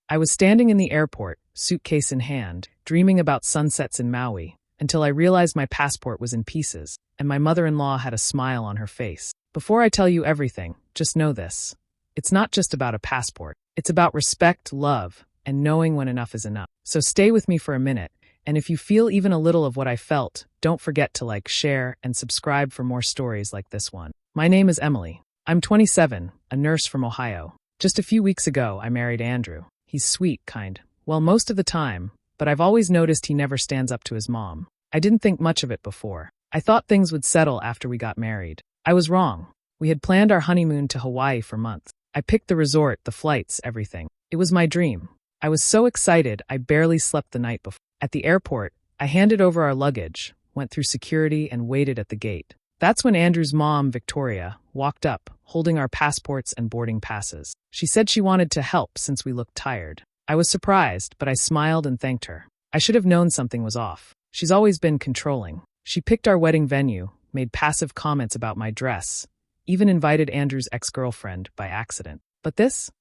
I was standing in the airport, suitcase in hand, dreaming about sunsets in Maui, until I realized my passport was in pieces, and my mother-in-law had a smile on her face. Before I tell you everything, just know this. It's not just about a passport. It's about respect, love, and knowing when enough is enough. So stay with me for a minute, and if you feel even a little of what I felt, don't forget to like, share, and subscribe for more stories like this one. My name is Emily. I'm 27, a nurse from Ohio. Just a few weeks ago, I married Andrew. He's sweet, kind. Well, most of the time, but I've always noticed he never stands up to his mom. I didn't think much of it before. I thought things would settle after we got married. I was wrong. We had planned our honeymoon to Hawaii for months. I picked the resort, the flights, everything. It was my dream. I was so excited I barely slept the night before. At the airport, I handed over our luggage, went through security, and waited at the gate. That's when Andrew's mom, Victoria, walked up, holding our passports and boarding passes. She said she wanted to help since we looked tired. I was surprised, but I smiled and thanked her. I should have known something was off. She's always been controlling. She picked our wedding venue, made passive comments about my dress, even invited Andrew's ex-girlfriend by accident. But this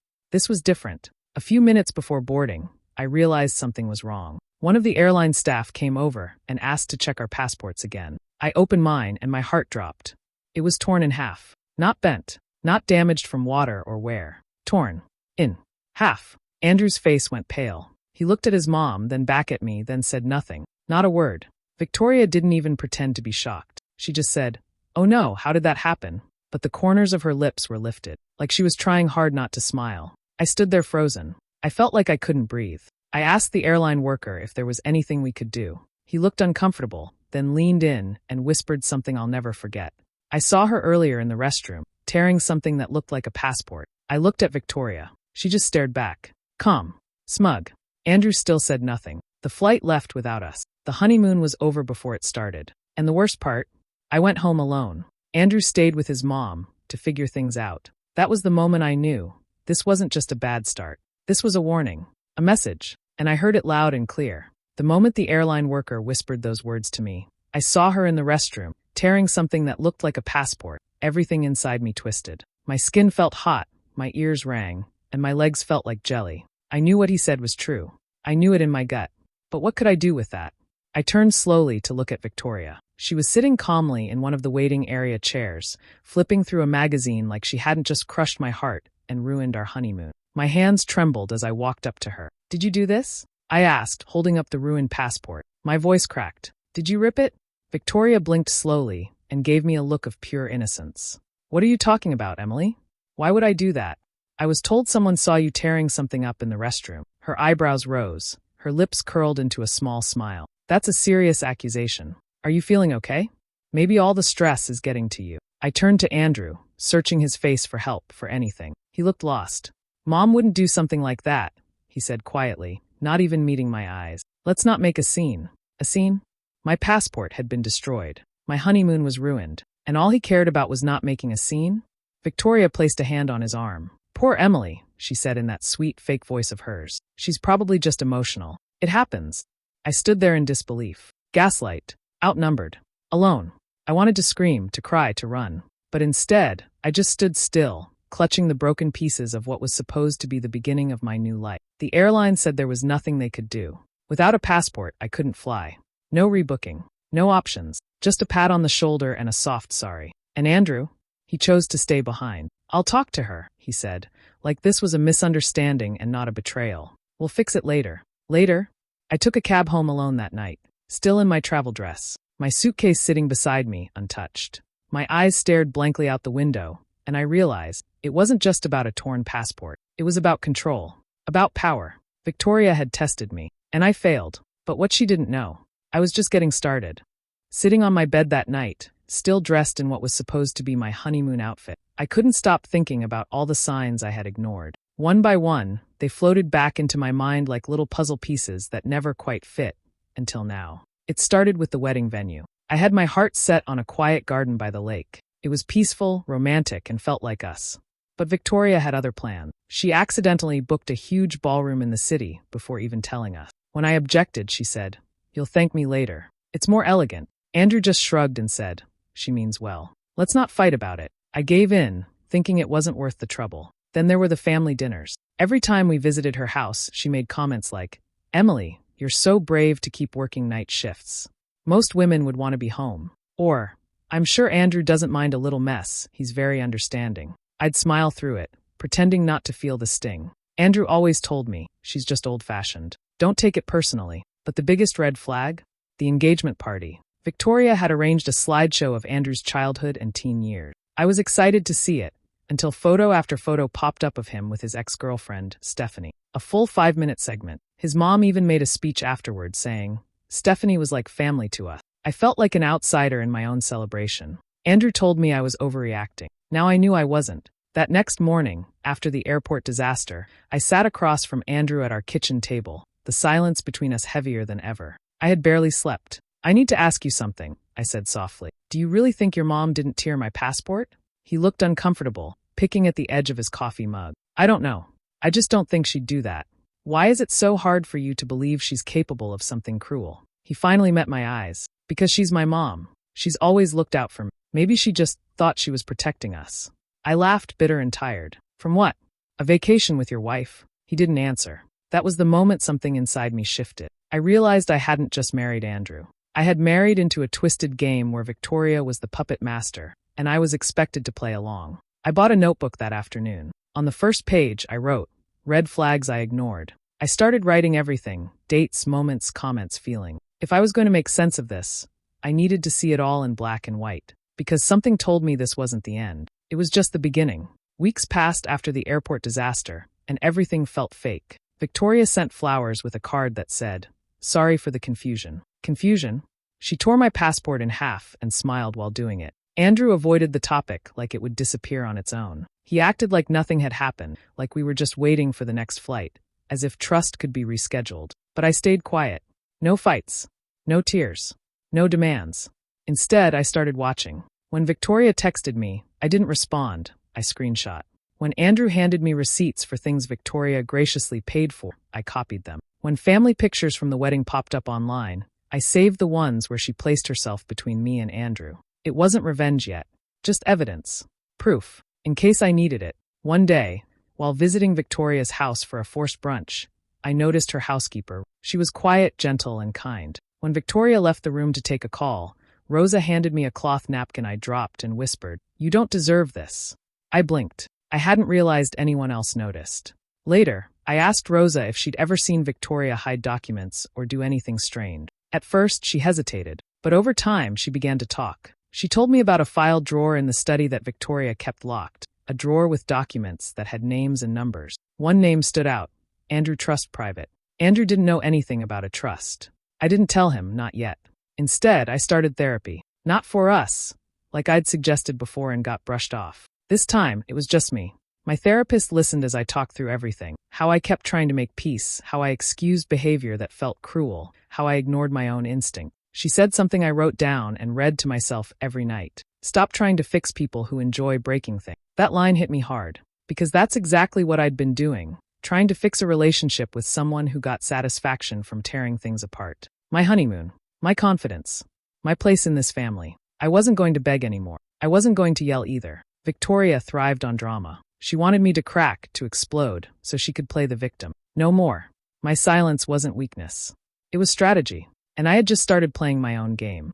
was different. A few minutes before boarding, I realized something was wrong. One of the airline staff came over and asked to check our passports again. I opened mine and my heart dropped. It was torn in half. Not bent, not damaged from water or wear. Torn. In half. Andrew's face went pale. He looked at his mom, then back at me, then said nothing. Not a word. Victoria didn't even pretend to be shocked. She just said, "Oh no, how did that happen?" But the corners of her lips were lifted, like she was trying hard not to smile. I stood there frozen. I felt like I couldn't breathe. I asked the airline worker if there was anything we could do. He looked uncomfortable, then leaned in and whispered something I'll never forget. I saw her earlier in the restroom, tearing something that looked like a passport. I looked at Victoria. She just stared back. Calm. Smug. Andrew still said nothing. The flight left without us. The honeymoon was over before it started. And the worst part? I went home alone. Andrew stayed with his mom to figure things out. That was the moment I knew. This wasn't just a bad start. This was a warning. A message. And I heard it loud and clear. The moment the airline worker whispered those words to me, I saw her in the restroom, tearing something that looked like a passport. Everything inside me twisted. My skin felt hot, my ears rang, and my legs felt like jelly. I knew what he said was true. I knew it in my gut. But what could I do with that? I turned slowly to look at Victoria. She was sitting calmly in one of the waiting area chairs, flipping through a magazine like she hadn't just crushed my heart and ruined our honeymoon. My hands trembled as I walked up to her. "Did you do this?" I asked, holding up the ruined passport. My voice cracked. "Did you rip it?" Victoria blinked slowly and gave me a look of pure innocence. "What are you talking about, Emily? Why would I do that?" "I was told someone saw you tearing something up in the restroom." Her eyebrows rose. Her lips curled into a small smile. "That's a serious accusation. Are you feeling okay? Maybe all the stress is getting to you." I turned to Andrew, searching his face for help, for anything. He looked lost. "Mom wouldn't do something like that," he said quietly, not even meeting my eyes. "Let's not make a scene." A scene? My passport had been destroyed. My honeymoon was ruined. And all he cared about was not making a scene? Victoria placed a hand on his arm. "Poor Emily," she said in that sweet, fake voice of hers. "She's probably just emotional. It happens." I stood there in disbelief. Gaslight. Outnumbered. Alone. I wanted to scream, to cry, to run. But instead, I just stood still, clutching the broken pieces of what was supposed to be the beginning of my new life. The airline said there was nothing they could do. Without a passport, I couldn't fly. No rebooking. No options. Just a pat on the shoulder and a soft sorry. And Andrew? He chose to stay behind. "I'll talk to her," he said, like this was a misunderstanding and not a betrayal. "We'll fix it later." Later? I took a cab home alone that night, still in my travel dress, my suitcase sitting beside me, untouched. My eyes stared blankly out the window, and I realized it wasn't just about a torn passport. It was about control, about power. Victoria had tested me, and I failed. But what she didn't know, I was just getting started. Sitting on my bed that night, still dressed in what was supposed to be my honeymoon outfit, I couldn't stop thinking about all the signs I had ignored. One by one, they floated back into my mind like little puzzle pieces that never quite fit, until now. It started with the wedding venue. I had my heart set on a quiet garden by the lake. It was peaceful, romantic, and felt like us. But Victoria had other plans. She accidentally booked a huge ballroom in the city before even telling us. When I objected, she said, "You'll thank me later. It's more elegant." Andrew just shrugged and said, "She means well. Let's not fight about it." I gave in, thinking it wasn't worth the trouble. Then there were the family dinners. Every time we visited her house, she made comments like, "Emily, you're so brave to keep working night shifts. Most women would want to be home." Or, "I'm sure Andrew doesn't mind a little mess, he's very understanding." I'd smile through it, pretending not to feel the sting. Andrew always told me, she's just old-fashioned. Don't take it personally. But the biggest red flag? The engagement party. Victoria had arranged a slideshow of Andrew's childhood and teen years. I was excited to see it, until photo after photo popped up of him with his ex-girlfriend, Stephanie. A full 5-minute segment. His mom even made a speech afterward saying, "Stephanie was like family to us." I felt like an outsider in my own celebration. Andrew told me I was overreacting. Now I knew I wasn't. That next morning, after the airport disaster, I sat across from Andrew at our kitchen table, the silence between us heavier than ever. I had barely slept. "I need to ask you something," I said softly. "Do you really think your mom didn't tear my passport?" He looked uncomfortable, picking at the edge of his coffee mug. "I don't know. I just don't think she'd do that. Why is it so hard for you to believe she's capable of something cruel?" He finally met my eyes. "Because she's my mom. She's always looked out for me. Maybe she just thought she was protecting us." I laughed, bitter and tired. "From what? A vacation with your wife?" He didn't answer. That was the moment something inside me shifted. I realized I hadn't just married Andrew. I had married into a twisted game where Victoria was the puppet master, and I was expected to play along. I bought a notebook that afternoon. On the first page, I wrote, "Red flags I ignored." I started writing everything, dates, moments, comments, feeling. If I was going to make sense of this, I needed to see it all in black and white. Because something told me this wasn't the end. It was just the beginning. Weeks passed after the airport disaster, and everything felt fake. Victoria sent flowers with a card that said, "Sorry for the confusion." Confusion? She tore my passport in half and smiled while doing it. Andrew avoided the topic like it would disappear on its own. He acted like nothing had happened, like we were just waiting for the next flight, as if trust could be rescheduled. But I stayed quiet. No fights. No tears. No demands. Instead, I started watching. When Victoria texted me, I didn't respond. I screenshot. When Andrew handed me receipts for things Victoria graciously paid for, I copied them. When family pictures from the wedding popped up online, I saved the ones where she placed herself between me and Andrew. It wasn't revenge yet, just evidence. Proof. In case I needed it. One day, while visiting Victoria's house for a forced brunch, I noticed her housekeeper. She was quiet, gentle, and kind. When Victoria left the room to take a call, Rosa handed me a cloth napkin I dropped and whispered, "You don't deserve this." I blinked. I hadn't realized anyone else noticed. Later, I asked Rosa if she'd ever seen Victoria hide documents or do anything strange. At first, she hesitated, but over time, she began to talk. She told me about a file drawer in the study that Victoria kept locked, a drawer with documents that had names and numbers. One name stood out, Andrew Trust Private. Andrew didn't know anything about a trust. I didn't tell him, not yet. Instead, I started therapy. Not for us, like I'd suggested before and got brushed off. This time, it was just me. My therapist listened as I talked through everything. How I kept trying to make peace, how I excused behavior that felt cruel, how I ignored my own instinct. She said something I wrote down and read to myself every night. Stop trying to fix people who enjoy breaking things. That line hit me hard, because that's exactly what I'd been doing, trying to fix a relationship with someone who got satisfaction from tearing things apart. My honeymoon, my confidence, my place in this family. I wasn't going to beg anymore. I wasn't going to yell either. Victoria thrived on drama. She wanted me to crack, to explode, so she could play the victim. No more. My silence wasn't weakness. It was strategy, and I had just started playing my own game.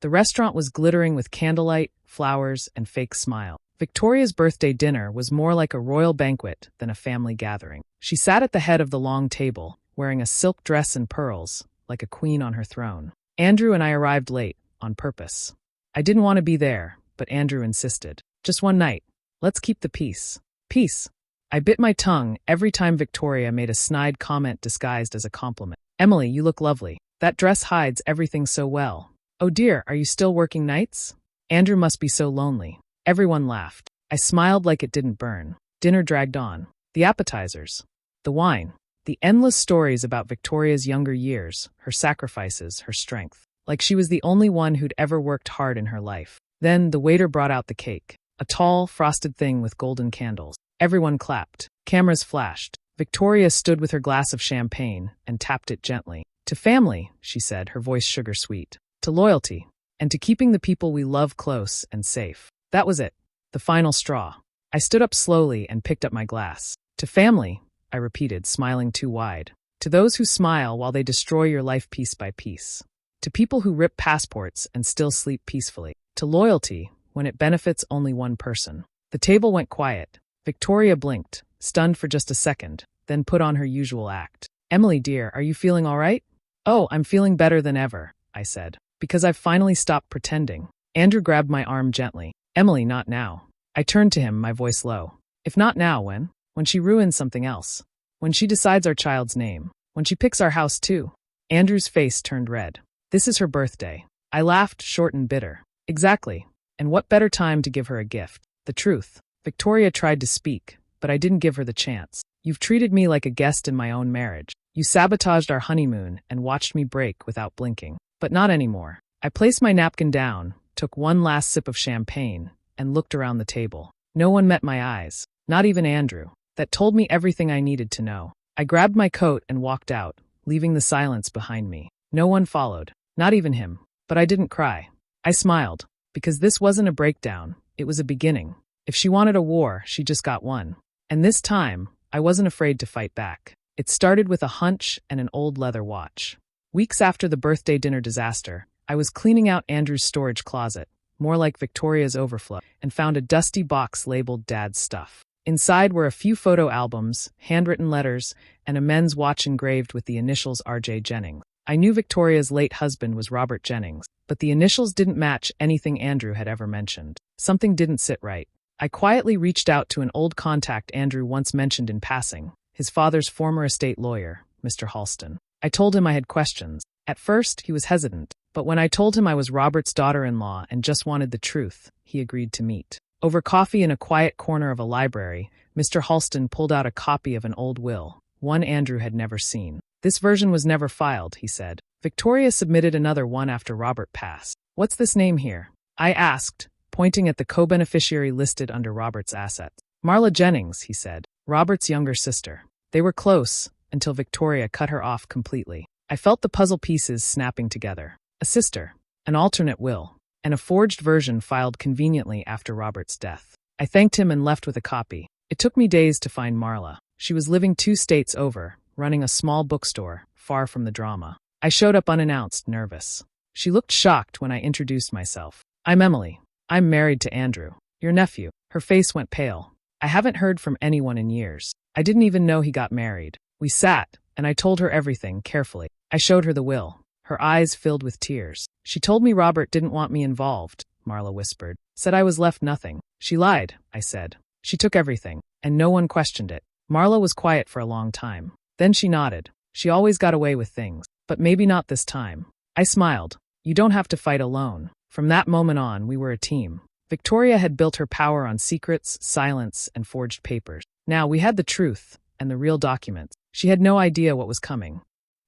The restaurant was glittering with candlelight, flowers, and fake smile. Victoria's birthday dinner was more like a royal banquet than a family gathering. She sat at the head of the long table, wearing a silk dress and pearls, like a queen on her throne. Andrew and I arrived late, on purpose. I didn't want to be there, but Andrew insisted. Just one night. Let's keep the peace. Peace. I bit my tongue every time Victoria made a snide comment disguised as a compliment. "Emily, you look lovely. That dress hides everything so well. Oh dear, are you still working nights? Andrew must be so lonely." Everyone laughed. I smiled like it didn't burn. Dinner dragged on. The appetizers. The wine. The endless stories about Victoria's younger years, her sacrifices, her strength. Like she was the only one who'd ever worked hard in her life. Then the waiter brought out the cake. A tall, frosted thing with golden candles. Everyone clapped. Cameras flashed. Victoria stood with her glass of champagne and tapped it gently. "To family," she said, her voice sugar-sweet. "To loyalty. And to keeping the people we love close and safe." That was it. The final straw. I stood up slowly and picked up my glass. "To family," I repeated, smiling too wide. To those who smile while they destroy your life piece by piece. To people who rip passports and still sleep peacefully. To loyalty when it benefits only one person. The table went quiet. Victoria blinked, stunned for just a second, then put on her usual act. Emily, dear, are you feeling all right? Oh, I'm feeling better than ever, I said, because I've finally stopped pretending. Andrew grabbed my arm gently. Emily, not now. I turned to him, my voice low. If not now, when? When she ruins something else. When she decides our child's name. When she picks our house too. Andrew's face turned red. This is her birthday. I laughed, short and bitter. Exactly. And what better time to give her a gift? The truth. Victoria tried to speak, but I didn't give her the chance. You've treated me like a guest in my own marriage. You sabotaged our honeymoon and watched me break without blinking. But not anymore. I placed my napkin down, took one last sip of champagne, and looked around the table. No one met my eyes. Not even Andrew. That told me everything I needed to know. I grabbed my coat and walked out, leaving the silence behind me. No one followed. Not even him. But I didn't cry. I smiled. Because this wasn't a breakdown. It was a beginning. If she wanted a war, she just got one. And this time, I wasn't afraid to fight back. It started with a hunch and an old leather watch. Weeks after the birthday dinner disaster, I was cleaning out Andrew's storage closet, more like Victoria's overflow, and found a dusty box labeled Dad's Stuff. Inside were a few photo albums, handwritten letters, and a men's watch engraved with the initials R.J. Jennings. I knew Victoria's late husband was Robert Jennings, but the initials didn't match anything Andrew had ever mentioned. Something didn't sit right. I quietly reached out to an old contact Andrew once mentioned in passing, his father's former estate lawyer, Mr. Halston. I told him I had questions. At first, he was hesitant, but when I told him I was Robert's daughter-in-law and just wanted the truth, he agreed to meet. Over coffee in a quiet corner of a library, Mr. Halston pulled out a copy of an old will, one Andrew had never seen. This version was never filed, he said. Victoria submitted another one after Robert passed. What's this name here? I asked, pointing at the co-beneficiary listed under Robert's assets. Marla Jennings, he said, Robert's younger sister. They were close, until Victoria cut her off completely. I felt the puzzle pieces snapping together. A sister, an alternate will, and a forged version filed conveniently after Robert's death. I thanked him and left with a copy. It took me days to find Marla. She was living 2 states over, running a small bookstore, far from the drama. I showed up unannounced, nervous. She looked shocked when I introduced myself. I'm Emily. I'm married to Andrew, your nephew. Her face went pale. I haven't heard from anyone in years. I didn't even know he got married. We sat, and I told her everything, carefully. I showed her the will. Her eyes filled with tears. She told me Robert didn't want me involved, Marla whispered. Said I was left nothing. She lied, I said. She took everything, and no one questioned it. Marla was quiet for a long time. Then she nodded. She always got away with things, but maybe not this time. I smiled. You don't have to fight alone. From that moment on, we were a team. Victoria had built her power on secrets, silence, and forged papers. Now we had the truth, and the real documents. She had no idea what was coming.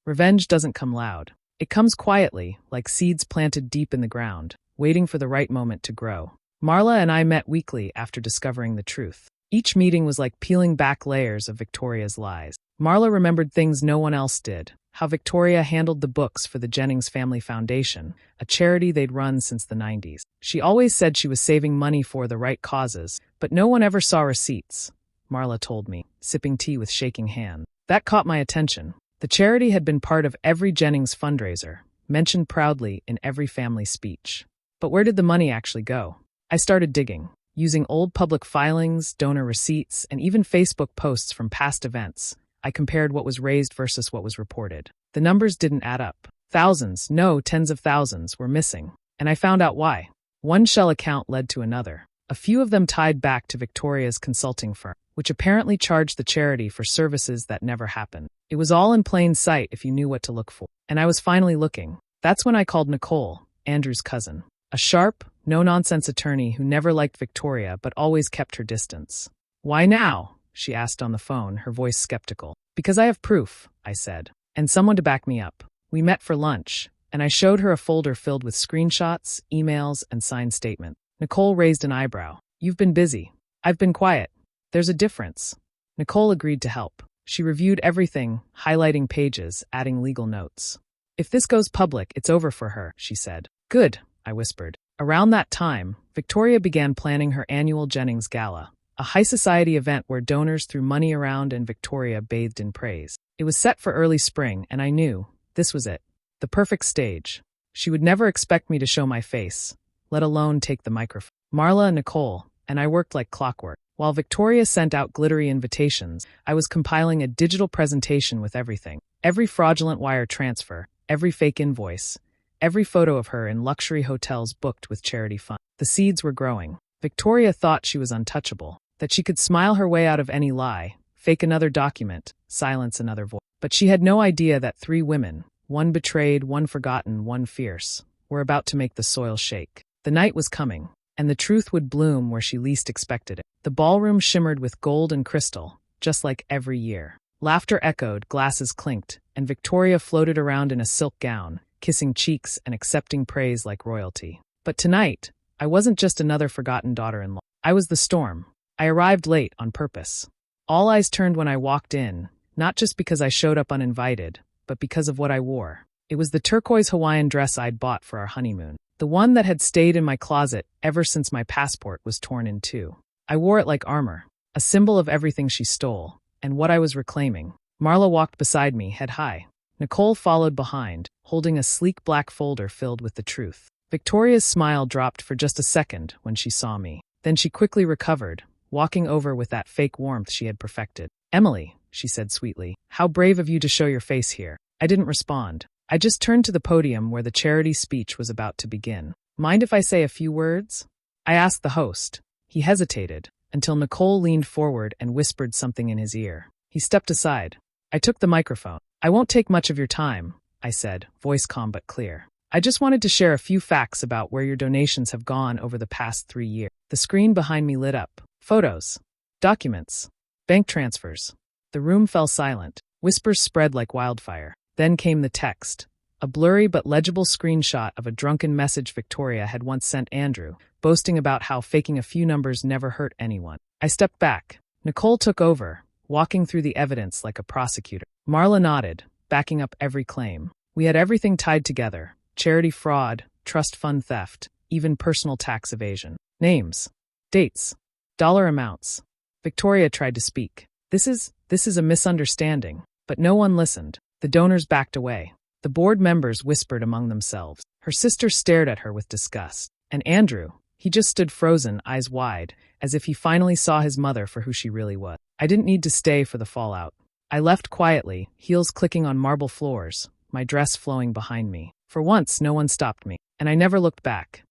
Revenge doesn't come loud. It comes quietly, like seeds planted deep in the ground, waiting for the right moment to grow. Marla and I met weekly after discovering the truth. Each meeting was like peeling back layers of Victoria's lies. Marla remembered things no one else did. How Victoria handled the books for the Jennings Family Foundation, a charity they'd run since the 90s. She always said she was saving money for the right causes, but no one ever saw receipts, Marla told me, sipping tea with shaking hand. That caught my attention. The charity had been part of every Jennings fundraiser, mentioned proudly in every family speech. But where did the money actually go? I started digging, using old public filings, donor receipts, and even Facebook posts from past events. I compared what was raised versus what was reported. The numbers didn't add up. Thousands, no, tens of thousands, were missing. And I found out why. One shell account led to another. A few of them tied back to Victoria's consulting firm, which apparently charged the charity for services that never happened. It was all in plain sight if you knew what to look for. And I was finally looking. That's when I called Nicole, Andrew's cousin. A sharp, no-nonsense attorney who never liked Victoria but always kept her distance. Why now? She asked on the phone, her voice skeptical. Because I have proof, I said, and someone to back me up. We met for lunch, and I showed her a folder filled with screenshots, emails, and signed statements. Nicole raised an eyebrow. You've been busy. I've been quiet. There's a difference. Nicole agreed to help. She reviewed everything, highlighting pages, adding legal notes. If this goes public, it's over for her, she said. Good, I whispered. Around that time, Victoria began planning her annual Jennings Gala, a high society event where donors threw money around and Victoria bathed in praise. It was set for early spring, and I knew this was it. The perfect stage. She would never expect me to show my face, let alone take the microphone. Marla and Nicole and I worked like clockwork. While Victoria sent out glittery invitations, I was compiling a digital presentation with everything. Every fraudulent wire transfer, every fake invoice, every photo of her in luxury hotels booked with charity funds. The seeds were growing. Victoria thought she was untouchable, that she could smile her way out of any lie, fake another document, silence another voice. But she had no idea that 3 women, one betrayed, one forgotten, one fierce, were about to make the soil shake. The night was coming, and the truth would bloom where she least expected it. The ballroom shimmered with gold and crystal, just like every year. Laughter echoed, glasses clinked, and Victoria floated around in a silk gown, kissing cheeks and accepting praise like royalty. But tonight, I wasn't just another forgotten daughter-in-law. I was the storm. I arrived late on purpose. All eyes turned when I walked in, not just because I showed up uninvited, but because of what I wore. It was the turquoise Hawaiian dress I'd bought for our honeymoon. The one that had stayed in my closet ever since my passport was torn in 2. I wore it like armor, a symbol of everything she stole, and what I was reclaiming. Marla walked beside me, head high. Nicole followed behind, holding a sleek black folder filled with the truth. Victoria's smile dropped for just a second when she saw me. Then she quickly recovered, walking over with that fake warmth she had perfected. "Emily," she said sweetly, "how brave of you to show your face here." I didn't respond. I just turned to the podium where the charity speech was about to begin. "Mind if I say a few words?" I asked the host. He hesitated, until Nicole leaned forward and whispered something in his ear. He stepped aside. I took the microphone. "I won't take much of your time," I said, voice calm but clear. "I just wanted to share a few facts about where your donations have gone over the past 3 years." The screen behind me lit up. Photos. Documents. Bank transfers. The room fell silent. Whispers spread like wildfire. Then came the text. A blurry but legible screenshot of a drunken message Victoria had once sent Andrew, boasting about how faking a few numbers never hurt anyone. I stepped back. Nicole took over, walking through the evidence like a prosecutor. Marla nodded, backing up every claim. We had everything tied together: charity fraud, trust fund theft, even personal tax evasion. Names. Dates. Dollar amounts. Victoria tried to speak. This is a misunderstanding. But no one listened. The donors backed away. The board members whispered among themselves. Her sister stared at her with disgust. And Andrew, he just stood frozen, eyes wide, as if he finally saw his mother for who she really was. I didn't need to stay for the fallout. I left quietly, heels clicking on marble floors, my dress flowing behind me. For once, no one stopped me, and I never looked back.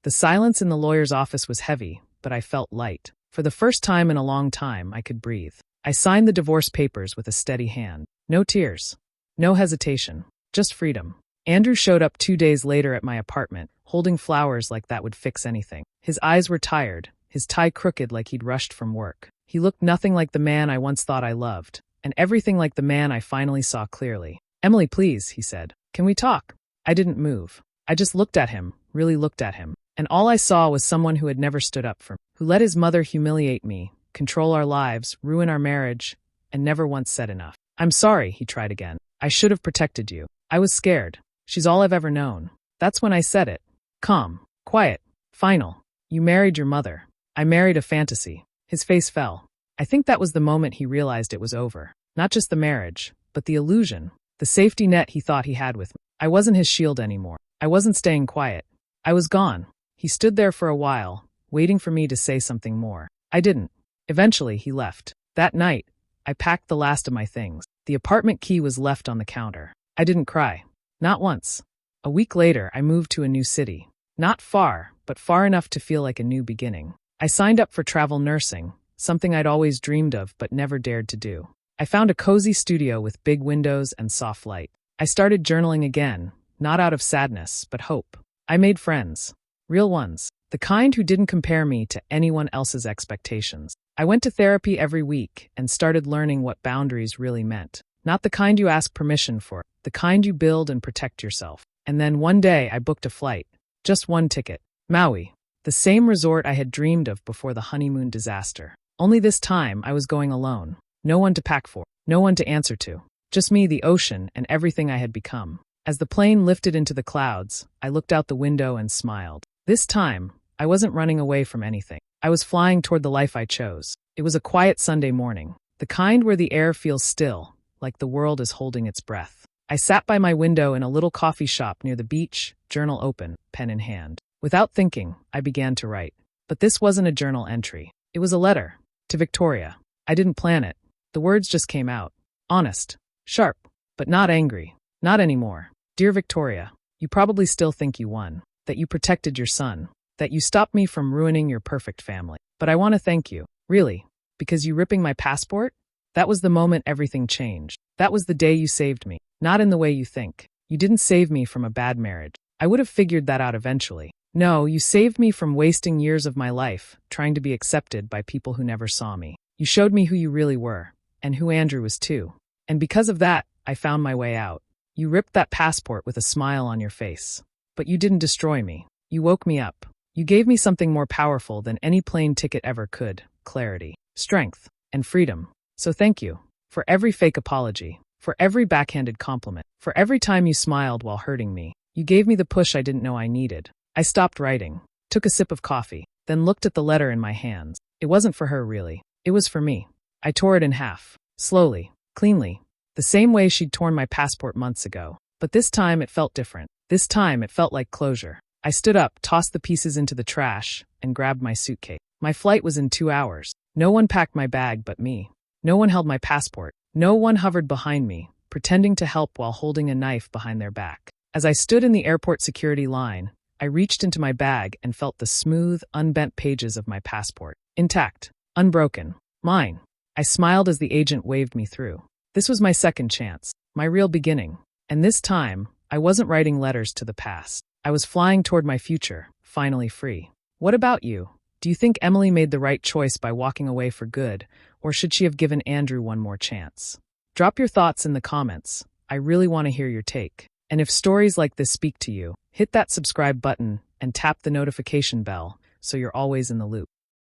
The silence in the lawyer's office was heavy, but I felt light. For the first time in a long time, I could breathe. I signed the divorce papers with a steady hand. No tears. No hesitation. Just freedom. Andrew showed up 2 days later at my apartment, holding flowers like that would fix anything. His eyes were tired, his tie crooked like he'd rushed from work. He looked nothing like the man I once thought I loved, and everything like the man I finally saw clearly. "Emily, please," he said. "Can we talk?" I didn't move. I just looked at him, really looked at him. And all I saw was someone who had never stood up for me, who let his mother humiliate me, control our lives, ruin our marriage, and never once said enough. "I'm sorry," he tried again. "I should have protected you. I was scared. She's all I've ever known." That's when I said it. Calm, quiet, final. "You married your mother. I married a fantasy." His face fell. I think that was the moment he realized it was over. Not just the marriage, but the illusion, the safety net he thought he had with me. I wasn't his shield anymore. I wasn't staying quiet. I was gone. He stood there for a while, waiting for me to say something more. I didn't. Eventually, he left. That night, I packed the last of my things. The apartment key was left on the counter. I didn't cry. Not once. A week later, I moved to a new city. Not far, but far enough to feel like a new beginning. I signed up for travel nursing, something I'd always dreamed of but never dared to do. I found a cozy studio with big windows and soft light. I started journaling again, not out of sadness, but hope. I made friends. Real ones. The kind who didn't compare me to anyone else's expectations. I went to therapy every week and started learning what boundaries really meant. Not the kind you ask permission for, the kind you build and protect yourself. And then one day I booked a flight. Just one ticket. Maui. The same resort I had dreamed of before the honeymoon disaster. Only this time I was going alone. No one to pack for. No one to answer to. Just me, the ocean, and everything I had become. As the plane lifted into the clouds, I looked out the window and smiled. This time, I wasn't running away from anything. I was flying toward the life I chose. It was a quiet Sunday morning, the kind where the air feels still, like the world is holding its breath. I sat by my window in a little coffee shop near the beach, journal open, pen in hand. Without thinking, I began to write. But this wasn't a journal entry. It was a letter. To Victoria. I didn't plan it. The words just came out. Honest. Sharp. But not angry. Not anymore. Dear Victoria, you probably still think you won. That you protected your son. That you stopped me from ruining your perfect family. But I want to thank you. Really. Because you ripping my passport? That was the moment everything changed. That was the day you saved me. Not in the way you think. You didn't save me from a bad marriage. I would have figured that out eventually. No, you saved me from wasting years of my life, trying to be accepted by people who never saw me. You showed me who you really were, and who Andrew was too. And because of that, I found my way out. You ripped that passport with a smile on your face. But you didn't destroy me. You woke me up. You gave me something more powerful than any plane ticket ever could: clarity, strength, and freedom. So thank you. For every fake apology. For every backhanded compliment. For every time you smiled while hurting me. You gave me the push I didn't know I needed. I stopped writing, took a sip of coffee, then looked at the letter in my hands. It wasn't for her, really. It was for me. I tore it in half. Slowly. Cleanly. The same way she'd torn my passport months ago. But this time it felt different. This time it felt like closure. I stood up, tossed the pieces into the trash, and grabbed my suitcase. My flight was in 2 hours. No one packed my bag but me. No one held my passport. No one hovered behind me, pretending to help while holding a knife behind their back. As I stood in the airport security line, I reached into my bag and felt the smooth, unbent pages of my passport. Intact. Unbroken. Mine. I smiled as the agent waved me through. This was my second chance. My real beginning. And this time, I wasn't writing letters to the past. I was flying toward my future, finally free. What about you? Do you think Emily made the right choice by walking away for good, or should she have given Andrew one more chance? Drop your thoughts in the comments. I really want to hear your take. And if stories like this speak to you, hit that subscribe button and tap the notification bell so you're always in the loop.